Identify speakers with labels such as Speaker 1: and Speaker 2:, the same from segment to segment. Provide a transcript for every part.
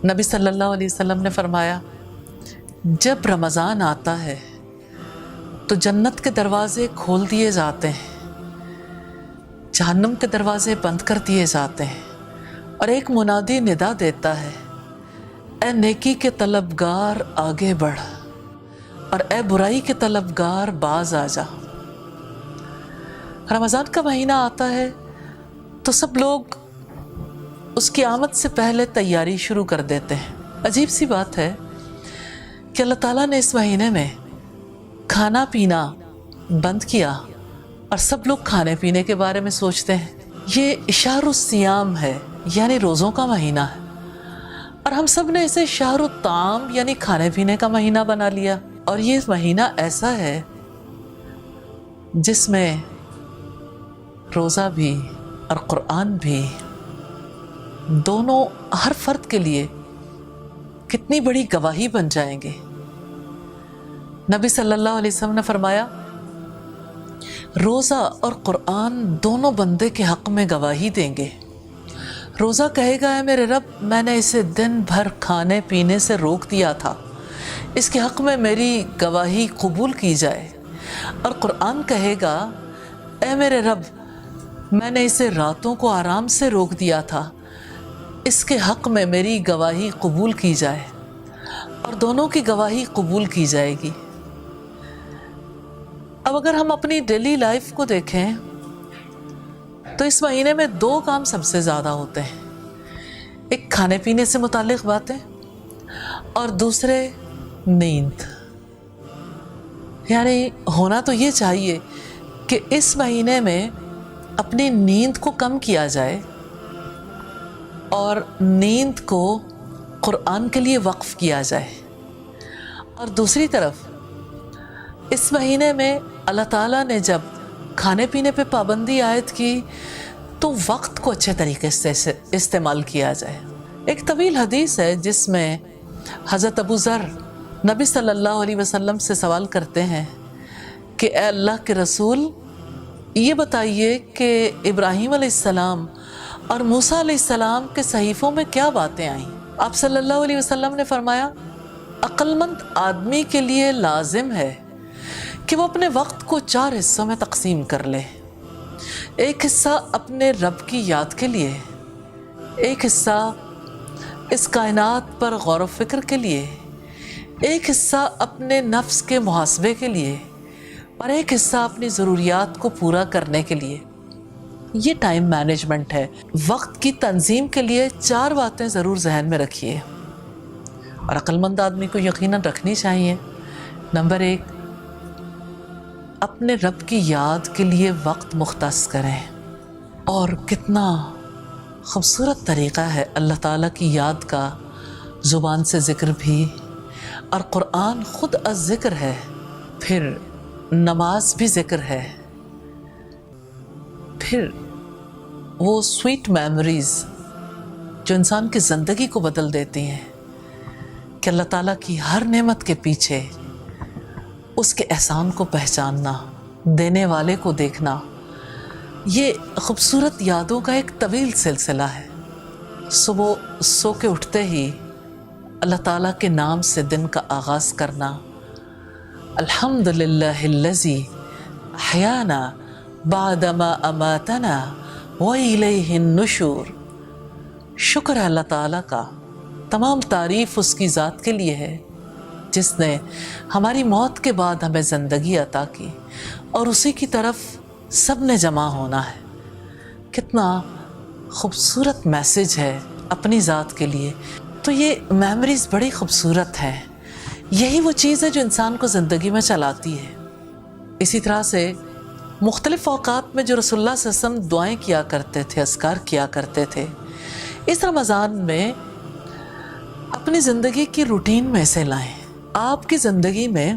Speaker 1: نبی صلی اللہ علیہ وسلم نے فرمایا جب رمضان آتا ہے تو جنت کے دروازے کھول دیے جاتے ہیں، جہنم کے دروازے بند کر دیے جاتے ہیں، اور ایک منادی ندا دیتا ہے، اے نیکی کے طلبگار آگے بڑھ اور اے برائی کے طلبگار باز آ جا۔ رمضان کا مہینہ آتا ہے تو سب لوگ اس کی آمد سے پہلے تیاری شروع کر دیتے ہیں۔ عجیب سی بات ہے کہ اللہ تعالیٰ نے اس مہینے میں کھانا پینا بند کیا اور سب لوگ کھانے پینے کے بارے میں سوچتے ہیں۔ یہ شہر الصیام ہے، یعنی روزوں کا مہینہ ہے، اور ہم سب نے اسے شہر الطعام یعنی کھانے پینے کا مہینہ بنا لیا۔ اور یہ مہینہ ایسا ہے جس میں روزہ بھی اور قرآن بھی دونوں ہر فرد کے لیے کتنی بڑی گواہی بن جائیں گے۔ نبی صلی اللہ علیہ وسلم نے فرمایا روزہ اور قرآن دونوں بندے کے حق میں گواہی دیں گے۔ روزہ کہے گا اے میرے رب، میں نے اسے دن بھر کھانے پینے سے روک دیا تھا، اس کے حق میں میری گواہی قبول کی جائے۔ اور قرآن کہے گا اے میرے رب، میں نے اسے راتوں کو آرام سے روک دیا تھا، اس کے حق میں میری گواہی قبول کی جائے، اور دونوں کی گواہی قبول کی جائے گی۔ اب اگر ہم اپنی ڈیلی لائف کو دیکھیں تو اس مہینے میں دو کام سب سے زیادہ ہوتے ہیں، ایک کھانے پینے سے متعلق باتیں اور دوسرے نیند۔ یعنی ہونا تو یہ چاہیے کہ اس مہینے میں اپنی نیند کو کم کیا جائے اور نیند کو قرآن کے لیے وقف کیا جائے، اور دوسری طرف اس مہینے میں اللہ تعالیٰ نے جب کھانے پینے پہ پابندی عائد کی تو وقت کو اچھے طریقے سے استعمال کیا جائے۔ ایک طویل حدیث ہے جس میں حضرت ابو ذر نبی صلی اللہ علیہ وسلم سے سوال کرتے ہیں کہ اے اللہ کے رسول، یہ بتائیے کہ ابراہیم علیہ السلام اور موسیٰ علیہ السلام کے صحیفوں میں کیا باتیں آئیں؟ آپ صلی اللہ علیہ وسلم نے فرمایا عقل مند آدمی کے لیے لازم ہے کہ وہ اپنے وقت کو 4 حصوں میں تقسیم کر لے، ایک حصہ اپنے رب کی یاد کے لیے، ایک حصہ اس کائنات پر غور و فکر کے لیے، ایک حصہ اپنے نفس کے محاسبے کے لیے، اور ایک حصہ اپنی ضروریات کو پورا کرنے کے لیے۔ یہ ٹائم مینجمنٹ ہے۔ وقت کی تنظیم کے لیے 4 باتیں ضرور ذہن میں رکھیے، اور عقل مند آدمی کو یقیناً رکھنی چاہیے۔ نمبر 1، اپنے رب کی یاد کے لیے وقت مختص کریں۔ اور کتنا خوبصورت طریقہ ہے اللہ تعالیٰ کی یاد کا، زبان سے ذکر بھی، اور قرآن خود الذکر ہے، پھر نماز بھی ذکر ہے، پھر وہ سویٹ میموریز جو انسان کی زندگی کو بدل دیتی ہیں کہ اللہ تعالیٰ کی ہر نعمت کے پیچھے اس کے احسان کو پہچاننا، دینے والے کو دیکھنا، یہ خوبصورت یادوں کا ایک طویل سلسلہ ہے۔ صبح سو کے اٹھتے ہی اللہ تعالیٰ کے نام سے دن کا آغاز کرنا، الحمدللہ الذی احیانا بعدما اماتنا وإلیہ النشور۔ شکر ہے اللہ تعالیٰ کا، تمام تعریف اس کی ذات کے لیے ہے جس نے ہماری موت کے بعد ہمیں زندگی عطا کی، اور اسی کی طرف سب نے جمع ہونا ہے۔ کتنا خوبصورت میسج ہے اپنی ذات کے لیے۔ تو یہ میموریز بڑی خوبصورت ہیں، یہی وہ چیز ہے جو انسان کو زندگی میں چلاتی ہے۔ اسی طرح سے مختلف اوقات میں جو رسول اللہ صلی اللہ علیہ وسلم دعائیں کیا کرتے تھے، اذکار کیا کرتے تھے، اس رمضان میں اپنی زندگی کی روٹین میں اسے لائیں۔ آپ کی زندگی میں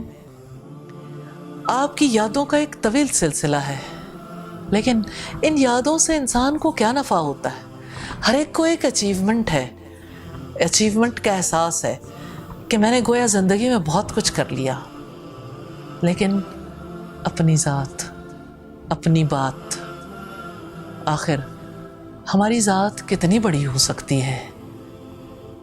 Speaker 1: آپ کی یادوں کا ایک طویل سلسلہ ہے، لیکن ان یادوں سے انسان کو کیا نفع ہوتا ہے؟ ہر ایک کو ایک اچیومنٹ ہے، اچیومنٹ کا احساس ہے کہ میں نے گویا زندگی میں بہت کچھ کر لیا، لیکن اپنی ذات، اپنی بات، آخر ہماری ذات کتنی بڑی ہو سکتی ہے؟